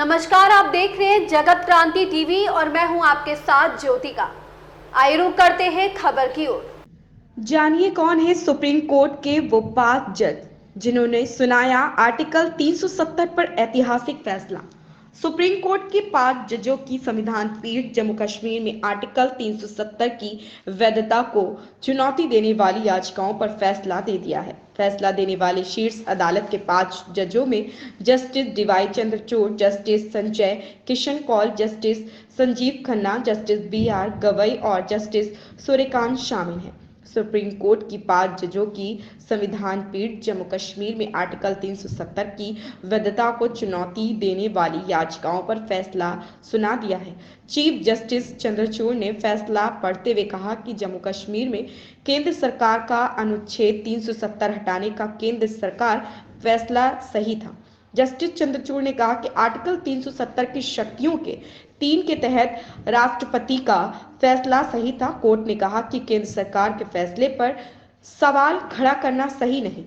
नमस्कार, आप देख रहे हैं जगत क्रांति टीवी और मैं हूं आपके साथ ज्योतिका। आइए रुक करते हैं खबर की ओर। जानिए कौन है सुप्रीम कोर्ट के वो 5 जज जिन्होंने सुनाया आर्टिकल 370 पर ऐतिहासिक फैसला। सुप्रीम कोर्ट के 5 जजों की संविधान पीठ जम्मू कश्मीर में आर्टिकल 370 की वैधता को चुनौती देने वाली याचिकाओं पर फैसला दे दिया है। फैसला देने वाले शीर्ष अदालत के 5 जजों में justice D Y Chandrachud, justice Sanjay Kishan Kaul, justice Sanjeev Khanna, justice B R. Gavai और जस्टिस सूर्यकांत शामिल हैं। सुप्रीम कोर्ट की 5 जजों की संविधान पीठ जम्मू कश्मीर में आर्टिकल 370 की वैधता को चुनौती देने वाली याचिकाओं पर फैसला सुना दिया है। चीफ जस्टिस चंद्रचूड़ ने फैसला पढ़ते हुए कहा कि जम्मू कश्मीर में केंद्र सरकार का अनुच्छेद 370 हटाने का केंद्र सरकार फैसला सही था। जस्टिस चंद्रचूड़ ने कहा कि आर्टिकल 370 की शक्तियों के 3 के तहत राष्ट्रपति का फैसला सही था। कोर्ट ने कहा कि केंद्र सरकार के फैसले पर सवाल खड़ा करना सही नहीं।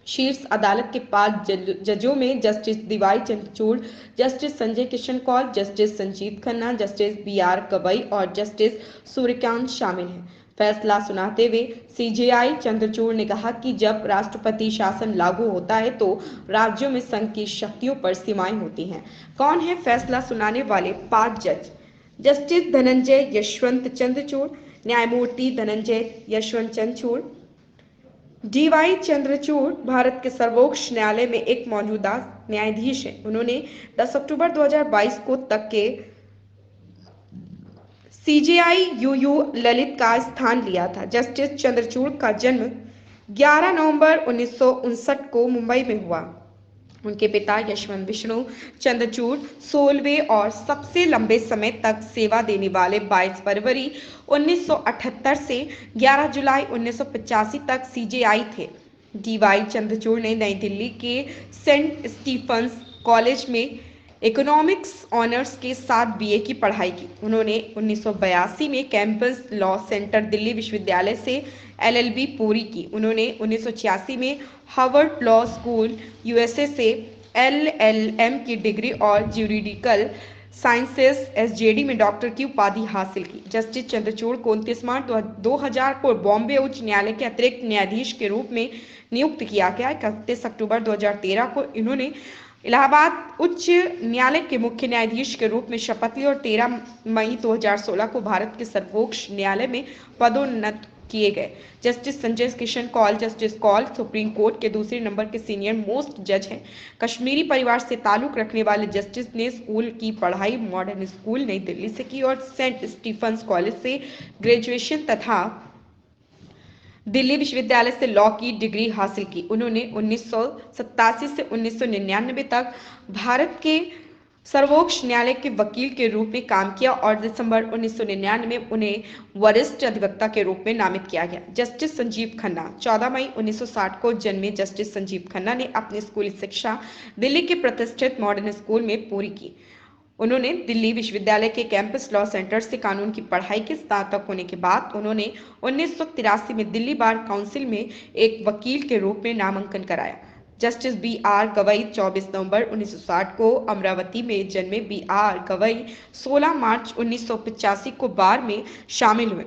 शीर्ष अदालत के 5 जजों में justice D Y Chandrachud, justice Sanjay Kishan Kaul, justice Sanjeev Khanna, justice B R. Gavai और जस्टिस सूर्यकांत शामिल हैं। फैसला सुनाते हुए सीजेआई चंद्रचूड़ ने कहा कि जब राष्ट्रपति शासन लागू होता है तो राज्यों में संघ की शक्तियों पर सीमाएं होती हैं। कौन है फैसला सुनाने वाले 5 जज? जस्टिस धनंजय यशवंत चंद्रचूड़, न्यायमूर्ति धनंजय यशवंत चंद्रचूड़। डीवाई चंद्रचूड़ भारत के सर्वोच्च न्यायालय में एक मौजूदा न्यायाधीश हैं। उन्होंने 10 अक्टूबर 2022 को तक के सीजेआई यूयू ललित का स्थान लिया था। जस्टिस चंद्रचूड़ का जन्म 11 नवंबर 1959 को मुंबई में हुआ। उनके पिता यशवंत विष्णु चंद्रचूड़ 16वें और सबसे लंबे समय तक सेवा देने वाले 22 फरवरी 1978 से 11 जुलाई 1985 तक सीजेआई थे। डीवाई चंद्रचूड़ ने नई दिल्ली के सेंट स्टीफंस कॉलेज में इकोनॉमिक्स ऑनर्स के साथ बीए की पढ़ाई की। उन्होंने 1982 में कैंपस लॉ सेंटर दिल्ली विश्वविद्यालय से एलएलबी पूरी की। उन्होंने 1986 में हार्वर्ड लॉ स्कूल यूएसए से एलएलएम की डिग्री और ज्यूरिडिकल साइंसेस एसजेडी में डॉक्टर की उपाधि हासिल की। जस्टिस चंद्रचूड़ को 29 मार्च 2000 को बॉम्बे उच्च न्यायालय के अतिरिक्त न्यायाधीश के रूप में नियुक्त किया गया। 31 अक्टूबर 2013 को इन्होंने इलाहाबाद उच्च न्यायालय के मुख्य न्यायाधीश के रूप में शपथ ली और 13 मई 2016 को भारत के सर्वोच्च न्यायालय में पदोन्नत किए गए। Justice Sanjay Kishan Kaul, justice Kaul supreme court के दूसरे नंबर के सीनियर मोस्ट जज हैं। कश्मीरी परिवार से ताल्लुक रखने वाले जस्टिस ने स्कूल की पढ़ाई मॉडर्न स्कूल नई दिल्ली से की और सेंट स्टीफंस कॉलेज से ग्रेजुएशन तथा दिल्ली विश्वविद्यालय से लॉ की डिग्री हासिल की। उन्होंने 1987 से 1999 तक भारत के सर्वोच्च न्यायालय के वकील के रूप में काम किया और दिसंबर 1999 में उन्हें वरिष्ठ अधिवक्ता के रूप में नामित किया गया। जस्टिस संजीव खन्ना 14 मई 1960 को जन्मे जस्टिस संजीव खन्ना ने अपनी स्कूली शिक्षा दिल्ली के प्रतिष्ठित मॉडर्न स्कूल में पूरी की। उन्होंने दिल्ली विश्वविद्यालय के कैंपस लॉ सेंटर से कानून की पढ़ाई के स्नातक होने के बाद उन्होंने 1983 में दिल्ली बार काउंसिल में एक वकील के रूप में नामांकन कराया। Justice B R. गवई 24 नवंबर 1960 को अमरावती में जन्मे बी.आर. गवई 16 मार्च 1985 को बार में शामिल हुए।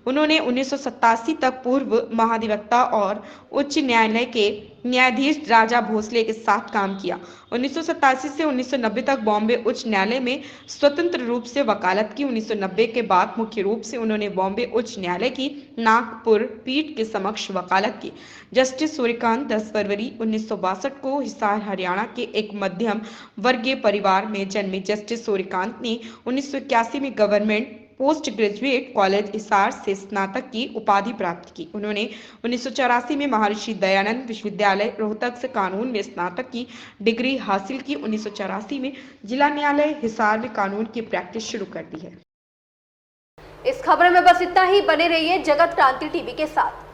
उन्होंने 1987 तक पूर्व महाधिवक्ता और उच्च न्यायालय के न्यायाधीश राजा भोसले के साथ काम किया। 1987 से 1990 तक बॉम्बे उच्च न्यायालय में स्वतंत्र रूप से वकालत की। 1990 के बाद मुख्य रूप से उन्होंने बॉम्बे उच्च न्यायालय की नागपुर पीठ के समक्ष वकालत की। जस्टिस सूर्यकांत 10 फरवरी 1962 को हिसार हरियाणा के एक मध्यम वर्गीय परिवार में जन्मे। जस्टिस सूर्यकांत ने 1981 में government post graduate college Hisar से स्नातक की उपाधि प्राप्त की। उन्होंने 1984 में महर्षि दयानंद विश्वविद्यालय रोहतक से कानून में स्नातक की डिग्री हासिल की। 1984 में जिला न्यायालय हिसार में कानून की प्रैक्टिस शुरू कर दी है। इस खबर में बस इतना ही। बने रहिए जगत क्रांति टीवी के साथ।